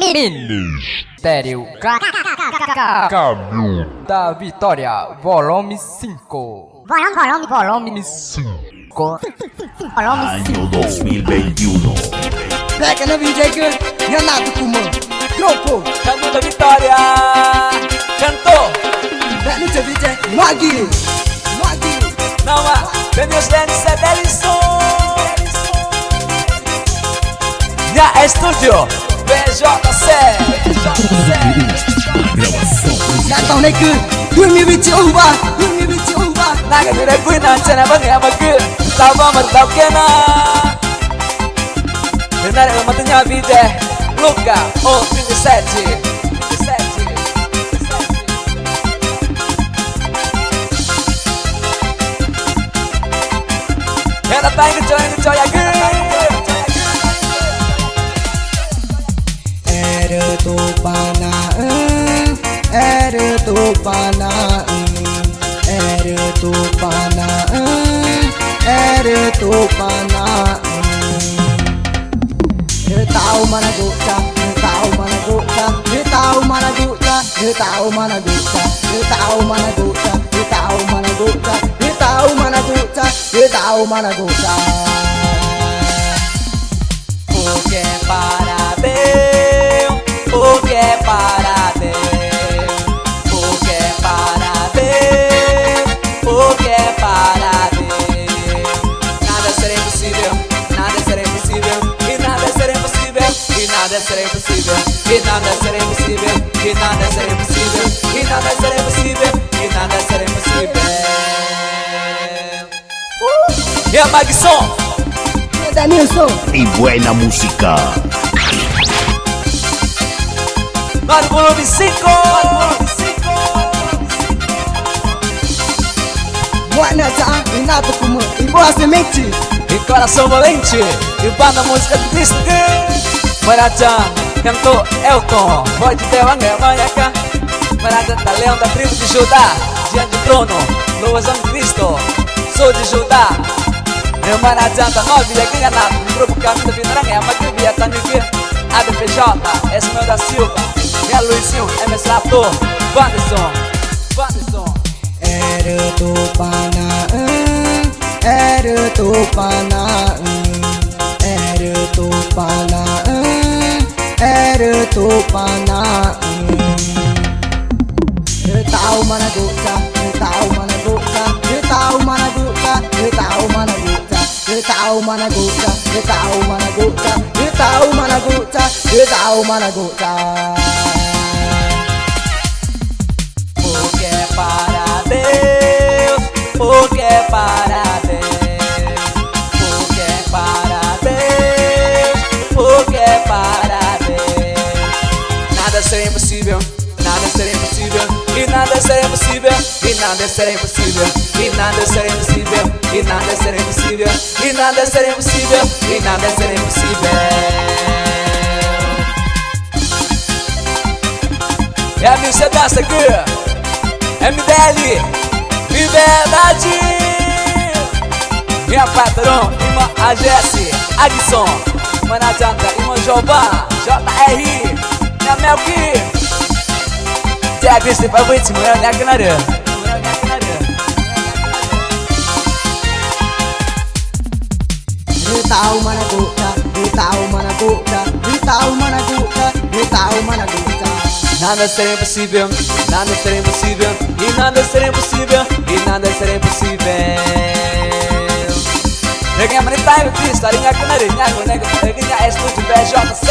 Ministério Caminho da Vitória, volume 5. Volume 5. Año 2021. Pega na vídeo aí, Renato Kumar, Grupo, Caminho da Vitória, cantou. pega no seu vídeo aí, Maguy, Não há, Denilson, Denilson. Já Estúdio, BJC. Natal Neku, 2021 ba, Naga dire kui na cena bang ya bagi. Tava merdau kena. Benar yang matinya vide. Luka, oh 37. Ya datang ke coy ya ge. era tu pana, era tu pana, era tu pana, era tu pana. Tahu mana gota, tahu mana gota, tahu mana gota, tahu mana gota, tahu mana gota, tahu mana gota, tahu mana gota, tahu mana gota. Porque para Deus, porque para Deus, porque para Deus, porque para Deus. Nada será impossível, nada será impossível, e nada será impossível, e nada será impossível, e nada será impossível, e nada será impossível, e nada será impossível, e nada será impossível. E a Maguy Denilson, Y buena música. no volume 5. Buena tá, Renato Kumar, e boa semente. E coração valente, e banda música de Cristo. Maraja, cantou Elton, voz de Deus, Manhaca. Maraja, da leão da tribo de Judá, diante do trono, louvas de Cristo, sou de Judá. Meu Maraja, da nove, é quem ganhado, no grupo Caminho da Vitória, mas que via tá ninguém. ADPJ, Esmel da Silva, minha Luizinho, MS Lator, Wanderson. Era tu pana, era tu pana, era tu pana, era tu pana. Tahu mana gota, tahu mana gota, tahu mana gota, tahu mana gota, tahu mana gota, tahu mana gota, tahu mana gota, tahu mana gota. Porque é para Deus, porque é para Deus, porque é para Deus, porque é para Deus. Nada será impossível, nada será impossível, e nada será impossível, e nada será impossível, e nada será impossível, e nada será impossível, e nada será impossível, e nada será impossível. É a missa dessa aqui, MDL, liberdade. Minha patrão, irmã Agesse, Adson, Mana Janta, irmã Jovan, JR, minha Melky. Dia Cristo pra frente, mulher, minha canarã. Tahu mana gota, tahu mana gota, tahu mana gota, tahu mana gota. Nada será impossível, nada será impossível, e nada será impossível, e nada será impossível. Reguinha Manitai, Artista, Rinha Canarinha, Gonega, Reguinha Estúdio, BJC,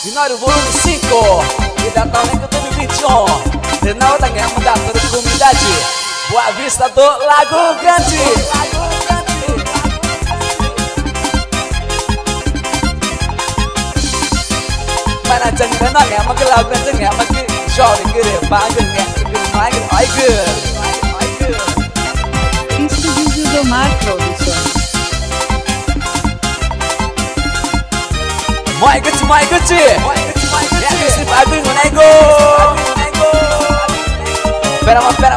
Vitória, volume 5. E da tal nem que eu tô 21. Renal da guerra, da toda a comunidade. Boa Vista do Lago Grande. Mana jangan nol ya, makin lagu dan ya, makin jolly gede, bangga ya, makin oi Estúdio Vildomar, Produções. Mai guci, ya istri bagus menego. Pera